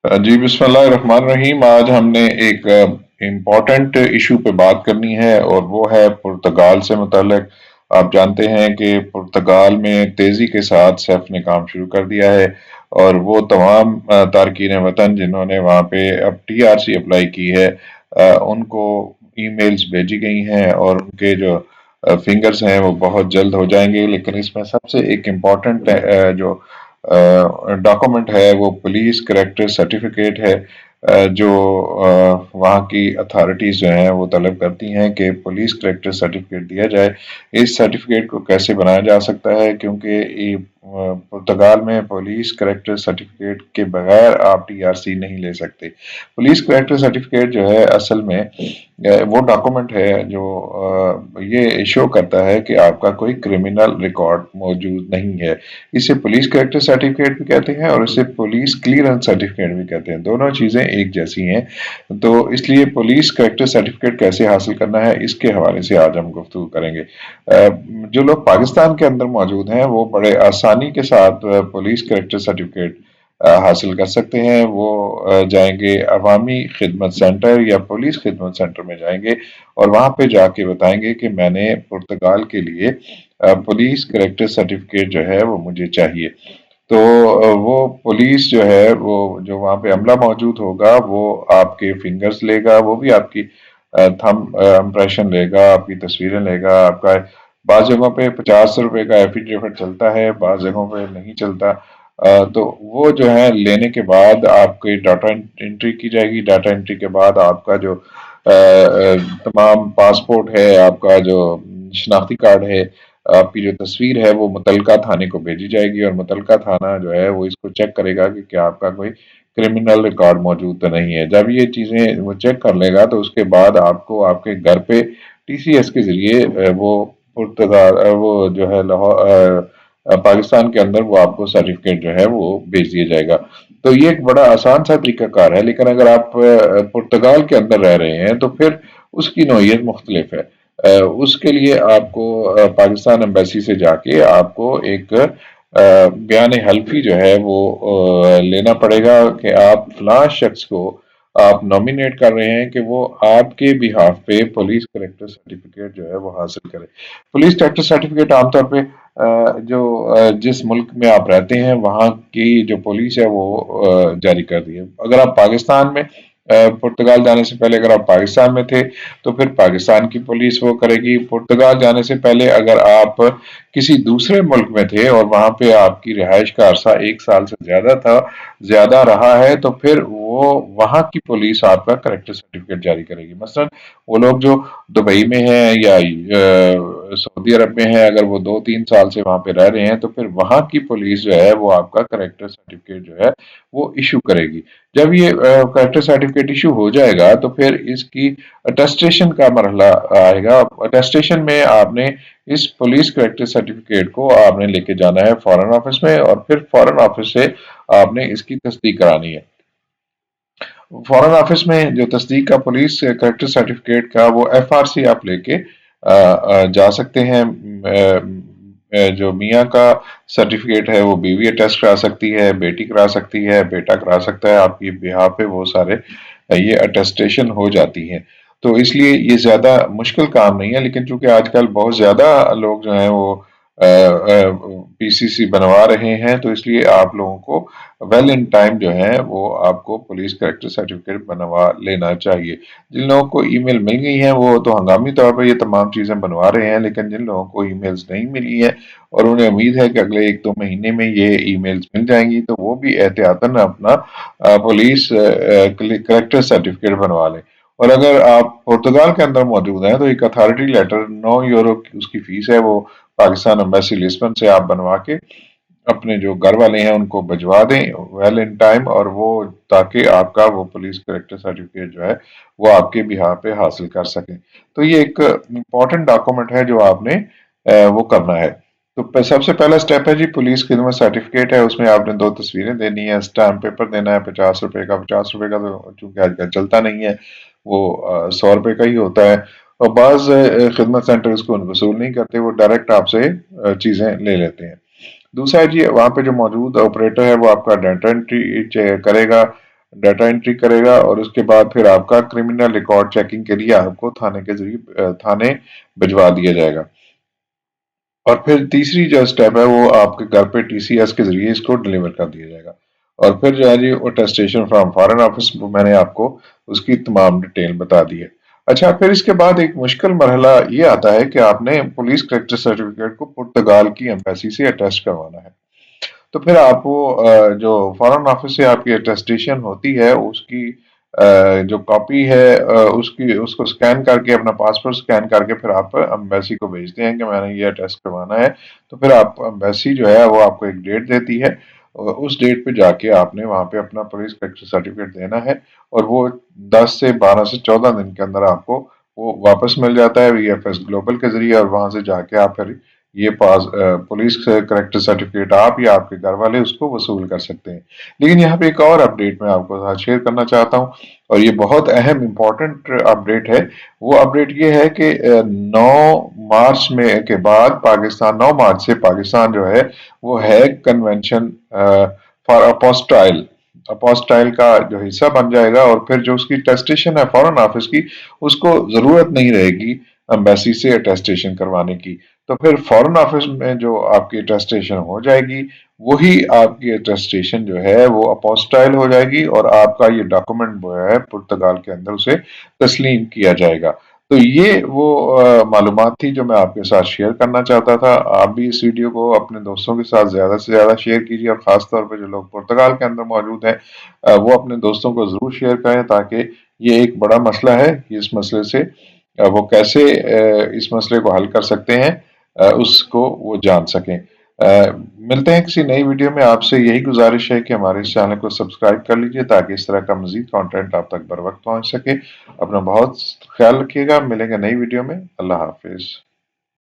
जी बिस्मिल्लाहिर्रहमानिर्रहीम। आज हमने एक इम्पॉर्टेंट इशू पे बात करनी है और वो है पुर्तगाल से मुतल्लिक। आप जानते हैं कि पुर्तगाल में तेज़ी के साथ सेफ ने काम शुरू कर दिया है और वो तमाम तारकीन वतन जिन्होंने वहाँ पे अब टीआरसी अप्लाई की है, उनको ईमेल्स भेजी गई हैं और उनके जो फिंगर्स हैं वो बहुत जल्द हो जाएंगे। लेकिन इसमें सबसे एक इम्पॉर्टेंट जो डॉक्यूमेंट है वो पुलिस करेक्टर सर्टिफिकेट है, जो वहाँ की अथॉरिटीज़ जो हैं वो तलब करती हैं कि पुलिस करेक्टर सर्टिफिकेट दिया जाए। इस सर्टिफिकेट को कैसे बनाया जा सकता है, क्योंकि ये पुर्तगाल में पुलिस करेक्टर सर्टिफिकेट के बगैर आप टीआरसी नहीं ले सकते। पुलिस करेक्टर सर्टिफिकेट जो है असल में वो डॉक्यूमेंट है जो ये शो करता है कि आपका कोई क्रिमिनल रिकॉर्ड मौजूद नहीं है। इसे पुलिस कैरेक्टर सर्टिफिकेट भी कहते हैं और इसे पुलिस क्लियरेंस सर्टिफिकेट भी कहते हैं। दोनों चीज़ें एक जैसी हैं। तो इसलिए पुलिस कैरेक्टर सर्टिफिकेट कैसे हासिल करना है, इसके हवाले से आज हम गुफ्तगू करेंगे। जो लोग पाकिस्तान के अंदर मौजूद हैं वो बड़े आसानी के साथ पुलिस कैरेक्टर सर्टिफिकेट हासिल कर सकते हैं। वो जाएंगे अवामी खिदमत सेंटर या पुलिस खिदमत सेंटर में जाएंगे और वहाँ पे जाके बताएंगे कि मैंने पुर्तगाल के लिए पुलिस करेक्टर सर्टिफिकेट जो है वो मुझे चाहिए। तो वो पुलिस जो है वो जो वहाँ पे अमला मौजूद होगा वो आपके फिंगर्स लेगा, वो भी आपकी थंब इम्प्रेशन लेगा, आपकी तस्वीरें लेगा। आपका बाज़ जगहों पे 50 रुपए का एफिडेविट चलता है, बाज़ जगहों पे नहीं चलता। तो वो जो है लेने के बाद आपकी डाटा एंट्री की जाएगी। डाटा एंट्री के बाद आपका जो तमाम पासपोर्ट है, आपका जो शनाख्ती कार्ड है, आपकी जो तस्वीर है वो मुतलका थाने को भेजी जाएगी और मुतलका थाना जो है वो इसको चेक करेगा कि क्या आपका कोई क्रिमिनल रिकॉर्ड मौजूद तो नहीं है। जब ये चीज़ें वो चेक कर लेगा तो उसके बाद आपको आपके घर पे टीसीएस के ज़रिए वो पुर्तगाल वो जो है लाहौर पाकिस्तान के अंदर वो आपको सर्टिफिकेट जो है वो भेज दिया जाएगा। तो ये एक बड़ा आसान सा तरीकाकार है। लेकिन अगर आप पुर्तगाल के अंदर रह रहे हैं तो फिर उसकी नौइयत मुख्तलिफ है। उसके लिए आपको पाकिस्तान एम्बेसी से जाके आपको एक बयान हल्फी जो है वो लेना पड़ेगा कि आप फलां शख्स को आप नॉमिनेट कर रहे हैं कि वो आपके बिहाफ पे पुलिस करेक्टर सर्टिफिकेट जो है वो हासिल करे। पुलिस करेक्टर सर्टिफिकेट आमतौर पे जो जिस मुल्क में आप रहते हैं वहाँ की जो पुलिस है वो जारी करती है। अगर आप पाकिस्तान में पुर्तगाल जाने से पहले अगर आप पाकिस्तान में थे तो फिर पाकिस्तान की पुलिस वो करेगी। पुर्तगाल जाने से पहले अगर आप किसी दूसरे मुल्क में थे और वहाँ पे आपकी रिहाइश का अरसा 1 साल से ज़्यादा था, ज़्यादा रहा है, तो फिर वो वहाँ की पुलिस आपका करेक्टर सर्टिफिकेट जारी करेगी। मसलन वो लोग जो दुबई में हैं या सऊदी अरब में हैं, अगर वो 2-3 साल से वहाँ पे रह रहे हैं तो फिर वहाँ की पुलिस जो है वो आपका करेक्टर सर्टिफिकेट जो है वो इशू करेगी। जब ये करेक्टर सर्टिफिकेट इशू हो जाएगा तो फिर इसकी अटेस्टेशन का मरहला आएगा। अटेस्टेशन में आपने इस पुलिस करेक्टर सर्टिफिकेट को आपने लेके जाना है फॉरेन ऑफिस में और फिर फॉरेन ऑफिस से आपने इसकी तस्दीक करानी है। फॉरेन ऑफिस में जो तस्दीक का पुलिस करेक्टर सर्टिफिकेट का वो एफआरसी आप लेके जा सकते हैं। जो मियाँ का सर्टिफिकेट है वो बीवी अटेस्ट करा सकती है, बेटी करा सकती है, बेटा करा सकता है। आपकी बिहाफ पे वो सारे ये अटेस्टेशन हो जाती हैं। तो इसलिए ये ज़्यादा मुश्किल काम नहीं है। लेकिन चूंकि आजकल बहुत ज़्यादा लोग जो हैं वो पीसीसी बनवा रहे हैं तो इसलिए आप लोगों को वेल इन टाइम जो है वो आपको पुलिस करेक्टर सर्टिफिकेट बनवा लेना चाहिए। जिन लोगों को ईमेल मिल गई हैं वो तो हंगामी तौर पर ये तमाम चीज़ें बनवा रहे हैं, लेकिन जिन लोगों को ईमेल्स नहीं मिली है और उन्हें उम्मीद है कि अगले 1-2 महीने में ये ईमेल्स मिल जाएंगी तो वो भी एहतियातन अपना पुलिस करेक्टर सर्टिफिकेट बनवा लें। और अगर आप पुर्तगाल के अंदर मौजूद हैं तो एक अथॉरिटी लेटर €9 की उसकी फीस है, वो पाकिस्तान एम्बेसी लिस्बन से आप बनवा के अपने जो घर वाले हैं उनको भिजवा दें वेल इन टाइम, और वो ताकि आपका वो पुलिस करेक्टर सर्टिफिकेट जो है वो आपके बिहाफ पे हासिल कर सकें। तो ये एक इम्पॉर्टेंट डॉक्यूमेंट है जो आपने वो करना है। तो सबसे पहला स्टेप है जी पुलिस खिदमत सर्टिफिकेट है, उसमें आपने 2 तस्वीरें देनी है, स्टैम्प पेपर देना है 50 रुपए का। 50 रुपए का तो चूंकि आजकल चलता नहीं है, वो 100 रुपए का ही होता है। और बाज़ खिदमत सेंटर इसको वसूल नहीं करते, वो डायरेक्ट आपसे चीज़ें ले लेते हैं। दूसरा है जी वहाँ पे जो मौजूद ऑपरेटर है वो आपका डाटा एंट्री करेगा। ڈیٹا انٹری کرے گا اور اس کے بعد پھر آپ کا کرمنل ریکارڈ چیکنگ کے لیے آپ کو تھانے کے ذریعے تھانے بھجوا دیا جائے گا۔ اور پھر تیسری جو اسٹیپ ہے وہ آپ کے گھر پہ ٹی سی ایس کے ذریعے اس کو ڈلیور کر دیا جائے گا۔ اور پھر جو ہے جی اٹیسٹیشن فرام فارن آفس، میں نے آپ کو اس کی تمام ڈیٹیل بتا دی ہے۔ اچھا، پھر اس کے بعد ایک مشکل مرحلہ یہ آتا ہے کہ آپ نے پولیس کریکٹر سرٹیفکیٹ کو پرتگال کی ایمبیسی سے اٹیسٹ کروانا ہے۔ تو پھر آپ وہ جو فارن آفس سے آپ کی اٹیسٹیشن ہوتی ہے اس کی جو کاپی ہے اس کو سکین کر کے، اپنا پاسپورٹ سکین کر کے پھر آپ امبیسی کو بھیجتے ہیں کہ میں نے یہ ٹیسٹ کروانا ہے۔ تو پھر آپ امبیسی جو ہے وہ آپ کو ایک ڈیٹ دیتی ہے، اور اس ڈیٹ پہ جا کے آپ نے وہاں پہ اپنا پولیس کریکٹر سرٹیفکیٹ دینا ہے، اور وہ 10 سے 12 سے 14 دن کے اندر آپ کو وہ واپس مل جاتا ہے VFS گلوبل کے ذریعے، اور وہاں سے جا کے آپ پھر یہ پولیس کریکٹر سرٹیفکیٹ آپ یا آپ کے گھر والے اس کو وصول کر سکتے ہیں۔ لیکن یہاں پہ ایک اور اپڈیٹ میں آپ کو ساتھ شیئر کرنا چاہتا ہوں، اور یہ بہت اہم امپورٹنٹ اپڈیٹ ہے۔ وہ اپڈیٹ یہ ہے کہ 9 مارچ میں کے بعد پاکستان، 9 مارچ سے پاکستان جو ہے وہ ہیگ کنونشن فار اپوسٹائل کا جو حصہ بن جائے گا، اور پھر جو اس کی ٹیسٹیشن ہے فارن آفس کی، اس کو ضرورت نہیں رہے گی امبیسی سے اٹیسٹیشن کروانے کی۔ تو پھر فارن آفس میں جو آپ کی اٹیسٹیشن ہو جائے گی، وہی آپ کی اٹیسٹیشن جو ہے وہ اپوسٹائل ہو جائے گی، اور آپ کا یہ ڈاکومنٹ جو ہے پرتگال کے اندر اسے تسلیم کیا جائے گا۔ تو یہ وہ معلومات تھی جو میں آپ کے ساتھ شیئر کرنا چاہتا تھا۔ آپ بھی اس ویڈیو کو اپنے دوستوں کے ساتھ زیادہ سے زیادہ شیئر کیجیے، اور خاص طور پہ جو لوگ پرتگال کے اندر موجود ہیں وہ اپنے دوستوں کو ضرور شیئر کریں، تاکہ یہ ایک بڑا مسئلہ ہے، اس مسئلے سے وہ کیسے اس مسئلے کو حل کر سکتے ہیں اس کو وہ جان سکیں۔ ملتے ہیں کسی نئی ویڈیو میں۔ آپ سے یہی گزارش ہے کہ ہمارے اس چینل کو سبسکرائب کر لیجئے، تاکہ اس طرح کا مزید کانٹینٹ آپ تک بر وقت پہنچ سکے۔ اپنا بہت خیال رکھیے گا، ملیں گے نئی ویڈیو میں۔ اللہ حافظ۔